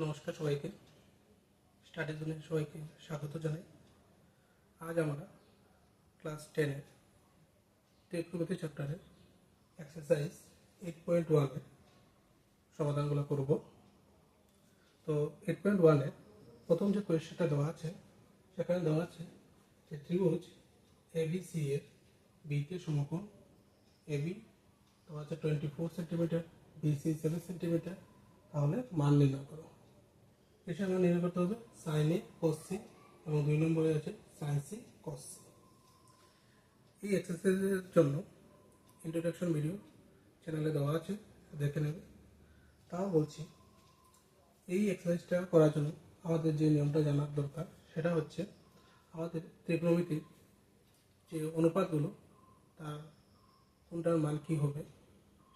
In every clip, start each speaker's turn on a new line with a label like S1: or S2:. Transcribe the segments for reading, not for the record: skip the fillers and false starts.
S1: নমস্কার সবাইকে, স্টাডি জোনে সবাইকে স্বাগত জানাই। আজ আমরা ক্লাস 10-এর ত্রিকোণমিতি চ্যাপ্টারের এক্সারসাইজ 8.1-এর সমাধানগুলো করব। তো 8.1-এর প্রথম যে কোয়েশ্চেনটা দেওয়া আছে সেখানে দেওয়া আছে যে ত্রিভুজ এবিসি এর বিতে সমকোণ এবি দেওয়া আছে 24 সেন্টিমিটার, বিসি 7 সেন্টিমিটার, তাহলে মান নির্ণয় করো। এসে আমরা নির্ণয় করতে হবে সাইন এ কোস সি এবং 2 নম্বরে আছে সাইন সি কস সি। এই এক্সারসাইজের জন্য ইন্ট্রোডাকশন ভিডিও চ্যানেলে দেওয়া আছে, দেখে নেবে। তাও বলছি, এই এক্সারসাইজটা করার জন্য আমাদের যে নিয়মটা জানার দরকার সেটা হচ্ছে আমাদের ত্রিকোণমিতির যে অনুপাতগুলো তার কোনটার মান কী হবে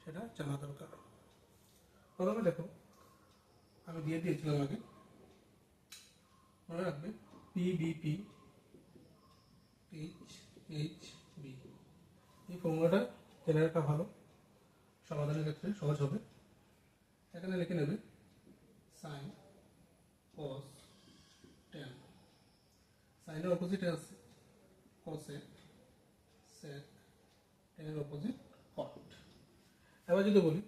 S1: সেটা জানা দরকার। প্রথমে দেখো, আমি দিয়ে দিয়েছিলাম আগে, মনে রাখবে পিবিপি এইচ এইচ বি, এই ফর্মুলাটা জেনে রাখা ভালো, সমাধানের ক্ষেত্রে সহজ হবে। এখানে লিখে নেবে সাইন কস ট্যান, সাইনের অপোজিটে আছে কসেক, সেক, ট্যানের অপোজিট কট। এবার যদি বলি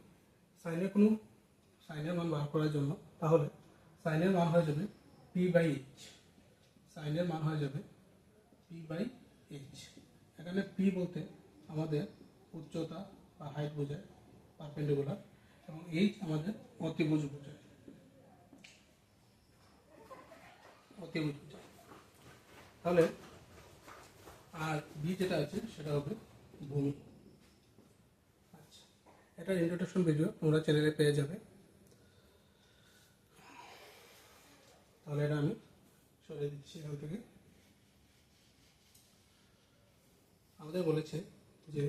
S1: সাইনের মান বার করার জন্য, তাহলে সাইনের মান হয়ে যাবে পি বাই এইচ, সাইনের মান হয়ে যাবে পি বাই এইচ। এখানে পি বলতে আমাদের উচ্চতা বা হাইট বোঝায়, পারপেন্ডিকুলার, এবং এইচ আমাদের অতিভুজ বোঝায়, অতিভুজ বোঝায়। তাহলে আর বি যেটা আছে সেটা হবে ভূমি। আচ্ছা, এটা ইন্ট্রোডাকশন ভিডিও তোমরা চ্যানেলে পেয়ে যাবে। তাহলে এটা আমি সরিয়ে দিচ্ছি এখান থেকে। আমাদের বলেছে যে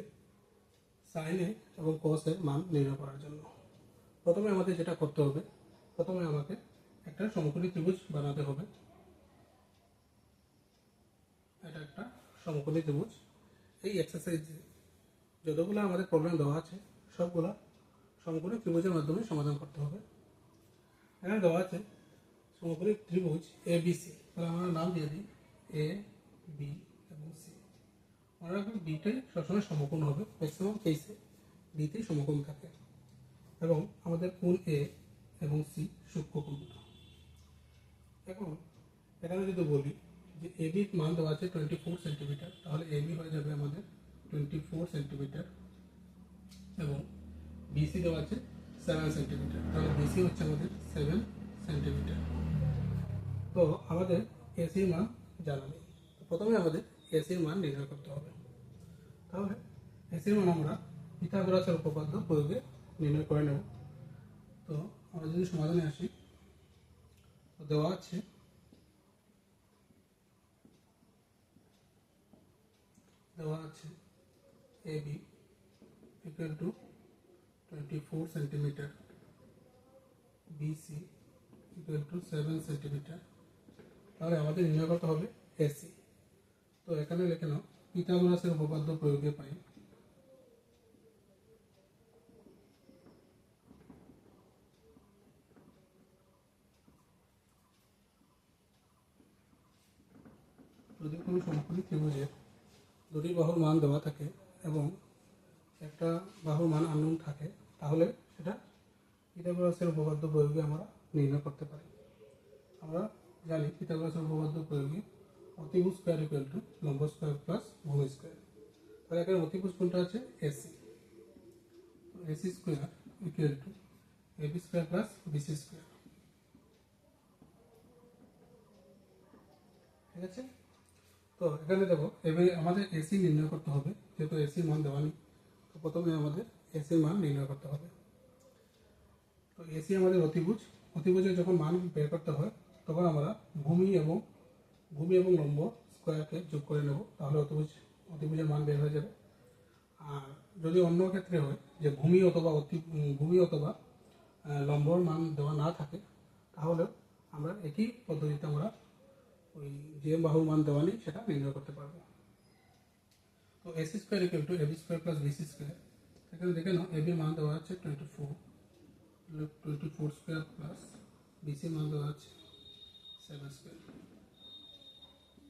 S1: সাইনে এবং কসের মান নির্ণয় করার জন্য প্রথমে আমাদের যেটা করতে হবে, প্রথমে আমাকে একটা সমকোণী ত্রিভুজ বানাতে হবে। এটা একটা সমকোণী ত্রিভুজ। এই এক্সারসাইজে যতগুলো আমাদের প্রবলেম দেওয়া আছে সবগুলা সমকোণী ত্রিভুজের মাধ্যমে সমাধান করতে হবে। এখানে দেওয়া আছে সমকোণী ত্রিভুজ এ বি সি, তাহলে আমরা নাম দিয়ে দিই এ বি এবং সি। মনে রাখবেন বিটাই সবসময় সমকোণ হবে, ম্যাক্সিমাম কেসে বিতেই সমকোণ থাকে, এবং আমাদের কোণ এ এবং সি সূক্ষ্মকোণ। এখন এখানে যদি বলি যে এ বির মান দেওয়া আছে 24 সেন্টিমিটার, তাহলে এ বি হয়ে যাবে আমাদের 24 সেন্টিমিটার, এবং বিসি দেওয়া আছে 7 সেন্টিমিটার, তাহলে বিসি হচ্ছে আমাদের 7 সেন্টিমিটার। তো আমাদের এসির মান জানা নেই, প্রথমে আমাদের এসির মান নির্ণয় করতে হবে। তাহলে এসির মান আমরা পিথাগোরাসের উপপাদ্য প্রয়োগে নির্ণয় করে নেব। তো আমরা যদি সমাধানে আসি, দেওয়া আছে A B equal to 24 centimetre, BC equal to 7 centimetre. তাহলে আমাদের নির্ণয় করতে হবে এসি। তো এখানে লিখে নাও পিথাগোরাসের উপপাদ্য প্রয়োগে পাই যদি কোনো সমকোণী ত্রিভুজের দুটি বাহুর মান দেওয়া থাকে এবং একটা বাহুর মান আননোন থাকে, তাহলে সেটা পিথাগোরাসের উপপাদ্য প্রয়োগে আমরা নির্ণয় করতে পারি। আমরা জানি পিথাগোরাসের উপপাদ্য প্রয়োগে অতিভুজ স্কয়ার ইকুয়াল টু লম্ব স্কয়ার প্লাস ভূমি স্কয়ার। তাহলে এখানে অতিভুজ কোনটা আছে AC, AC square equal to AB square plus BC square. ঠিক আছে, তো এখানে দেখো এবার আমাদের এসি নির্ণয় করতে হবে, যেহেতু এসির মান দেওয়া নেই, তো প্রথমে আমাদের এসির মান নির্ণয় করতে হবে। তো এসি আমাদের অতিভুজ, অতিভুজের যখন মান বের করতে হয় তখন আমরা ভূমি এবং লম্ব স্কয়ারকে যোগ করে নেব, তাহলে অতিভুজের মান বের হয়ে যাবে। আর যদি অন্য ক্ষেত্রে হয় যে ভূমি অথবা লম্বর মান দেওয়া না থাকে, তাহলে আমরা একই পদ্ধতিতে আমরা ওই যে বাহুর মান দেওয়া নেই সেটা নির্ণয় করতে পারবো। তো AC square equal to AB square plus BC square. এখানে দেখে নাও এবির মান দেওয়া আছে 24 স্কয়ার প্লাস বিসি মান দেওয়া আছে 7 স্কোয়ার।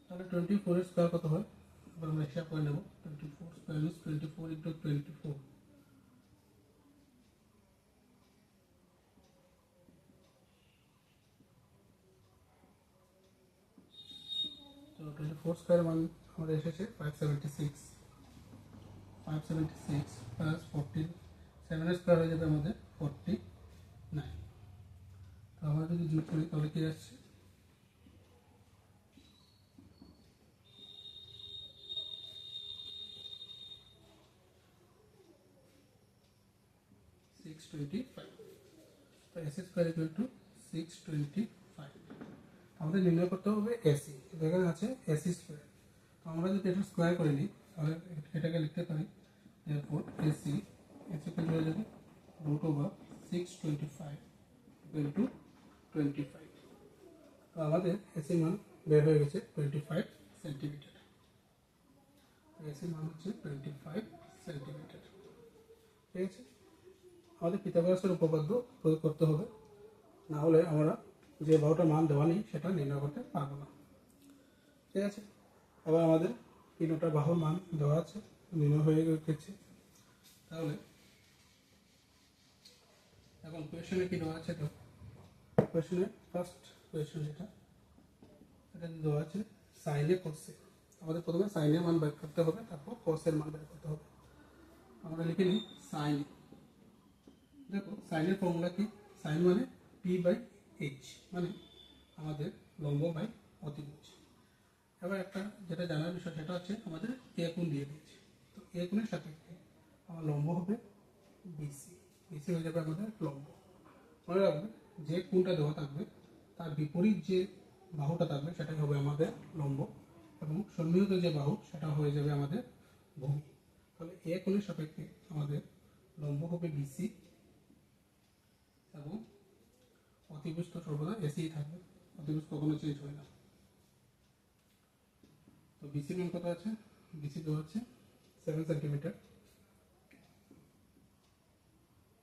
S1: তাহলে 24 এর স্কোয়ার কত হয় এবার আমরা হিসাব করে নেব। 24 স্কোয়ার মিনস 24 ইন্টু 24, তো 24 স্কোয়ার মান আমাদের এসেছে 576 প্লাস 14, 7 স্কোয়ার হয়ে যাবে আমাদের 49। তো আমরা যদি যোগ করি তাহলে কি আসছে 625। তো এসি স্কোয়ার ইকুয়াল টু 625। আমাদের নির্ণয় করতে হবে এসি, এখানে আছে এসি স্কোয়ার। তো আমরা যদি এটা স্কোয়ার করে নিই তাহলে এটাকে লিখতে পারি therefore এসি ইকুয়াল হয়ে যাবে রুট ওভার 625 ইকুয়াল টু 25। তো আমাদের এসি মান বের হয়ে গেছে 25 সেন্টিমিটার। এসি মান হচ্ছে 25 সেন্টিমিটার। ঠিক আছে, আমাদের পিথাগোরাসের উপপাদ্য প্রয়োগ করতে হবে, না হলে আমরা যে বাহুটার মান দেওয়া নেই সেটা নির্ণয় করতে পারবো না। ঠিক আছে, আবার আমাদের তিনটা বাহুর মান দেওয়া আছে, নির্ণয় হয়ে গেছে। তাহলে এখন কোয়েশনে কি দেওয়া আছে, তো কোয়েশনে ফার্স্ট কোয়েশন যেটা দেওয়া আছে সাইনে কোসে। আমাদের প্রথমে সাইনের মান বের করতে হবে, তারপর কোসের মান বের করতে হবে। আমরা লিখে নিই সাইন। দেখো সাইনের ফর্মুলা কি, সাইন মানে p/h, মানে আমাদের লম্ব বাই অতিভুজ। এবার একটা যেটা জানার বিষয় সেটা হচ্ছে আমাদের এ কোণ দিয়ে দিয়েছে, তো এ কোণের সাপেক্ষে আমার লম্ব হবে বিসি, বিসি হয়ে যাবে আমাদের লম্ব। মনে রাখবে যে কোণটা দেওয়া থাকবে তার বিপরীত যে বাহুটা থাকবে সেটাই হবে আমাদের লম্ব, এবং সন্নিহিত যে বাহু সেটা হয়ে যাবে আমাদের ভূমি। তাহলে এ কোণের সাপেক্ষে আমাদের লম্ব হবে বিসি, এবং অতিভুজ তো সর্বদা এসিই থাকবে, অতিভুজ কখনো চেঞ্জ হয় না। তো বিসি মান কত আছে, বিসি দেওয়া হচ্ছে 7 সেন্টিমিটার,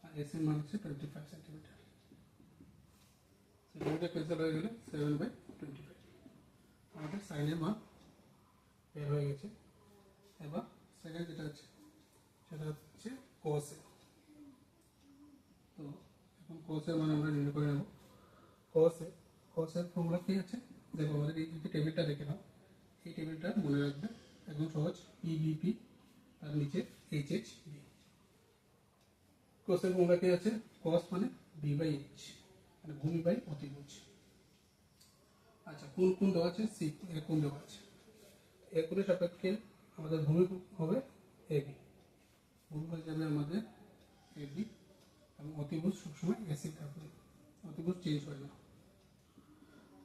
S1: আর এসির মান হচ্ছে 25 সেন্টিমিটার। সেন্টিমিটার ক্যান্সেল হয়ে গেলে 7/25। আমাদের সাইনের মান বের হয়ে গেছে। এবার সেকেন্ড যেটা আছে সেটা হচ্ছে কোসে। তো এখন কোসের মান আমরা নির্ণয় করে নেব। কোসের ফর্মুলা কি আছে দেখো, আমাদের এই যে টেবিলটা দেখে নাও, এই টেবিলটা মনে রাখবে একদম সহজ, পিবিপি তার নিচে এইচএইচবি। কোসের ফর্মুলা কি আছে, কস মানে বি/এইচ, মানে ভূমি বাই অতিভুজ। আচ্ছা, কোন কোণ দেওয়া আছে, সি এ কোণ দেওয়া আছে। এ কোণের সাপেক্ষে আমাদের ভূমি হবে এবি, ভূমি হয়ে যাবে আমাদের এবি, এবং অতিভুজ সবসময় এসি থাকবে, অতিভুজ চেঞ্জ হয় না।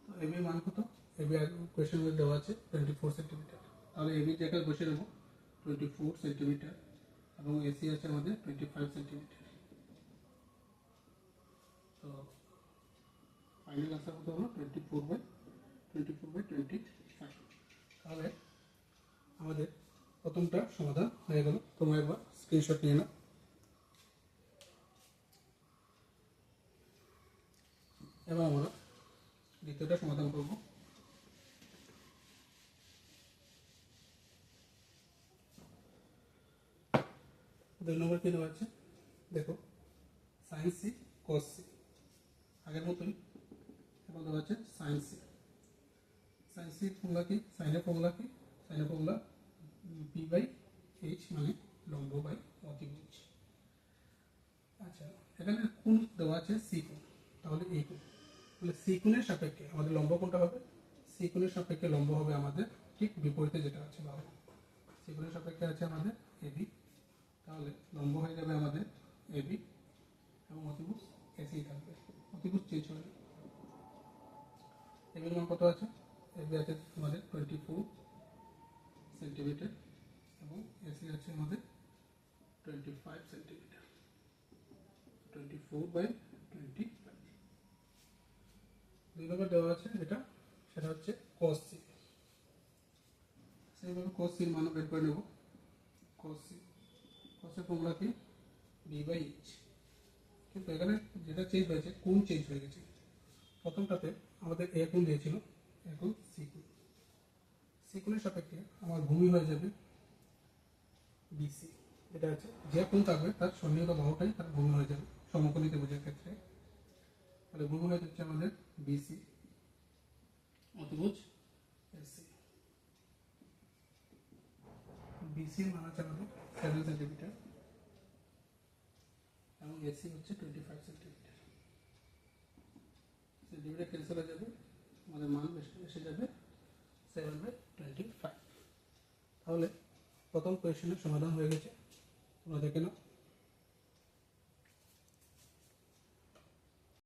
S1: তো এবি মান কত, এবি কোয়েশ্চেন মধ্যে দেওয়া আছে 24 সেন্টিমিটার। তাহলে এবি জায়গায় বসে নেব 24 সেন্টিমিটার, এবং এসি আছে আমাদের 25 সেন্টিমিটার। তো ফাইনাল আনসার কত হলো 24/25। তাহলে আমাদের প্রথমটা সমাধান হয়ে গেল, তোমরা একবার স্ক্রিনশট নিয়ে নাও। এবার আমরা দ্বিতীয়টা সমাধান করব। দুই নম্বর কি দেওয়া আছে দেখো, সাইন সি কস সি, আগের মতোই এবার দেওয়া আছে sine C. Sine C formula কি, সাইনের ফর্মুলা কি, সাইনের ফর্মুলা p/h, মানে লম্ব বাই অতিভুজ। আচ্ছা, এখানে কোণ দেওয়া আছে সি কোণ, তাহলে এই কোণ, তাহলে সি কোণের সাপেক্ষে আমাদের লম্ব কোণটা হবে, সি কোণের সাপেক্ষে লম্ব হবে আমাদের ঠিক বিপরীতে যেটা আছে বাহু। সি কোণের সাপেক্ষে আছে আমাদের এবি, তাহলে লম্ব হয়ে যাবে আমাদের এবি, এবং অতিভুজ এসি থাকবে, অতিভুজ চেঞ্জ হবে। এবির মান কত আছে, এবি আছে আমাদের 24 সেন্টিমিটার, এবং এসি আছে আমাদের 25 সেন্টিমিটার। 24/25। দুই নম্বর দেওয়া আছে যেটা, সেটা হচ্ছে cos c। সেইভাবে cos c এর মান বের করে নেব। cos c, cos এর ফর্মুলা কি, b/h, কিন্তু এখানে যেটা চেঞ্জ হয়েছে কোণ চেঞ্জ হয়ে গেছে, প্রথমটাতে আমাদের এ কোণ দিয়েছিল, এখন সি কোণ। সি কোণের সাপেক্ষে আমার ভূমি হয়ে যাবে বিসি। এটা আছে যে কোণ থাকবে তার সন্নিহিত বাহুটাই তার ভূমি হয়ে যাবে সমকোণী ত্রিভুজের ক্ষেত্রে। তাহলে ভূমি হয়ে যাচ্ছে আমাদের বিসি, অতিভুজ এসি। বিসির মান আছে আমাদের 7 সেন্টিমিটার এবং এসি হচ্ছে 25 সেন্টিমিটার। সেন্টিমিটার ক্যান্সেল হয়ে যাবে, আমাদের মান এসে যাবে 7/25। তাহলে প্রথম কোয়েশ্চেনের সমাধান হয়ে গেছে, তোমরা দেখে নাও।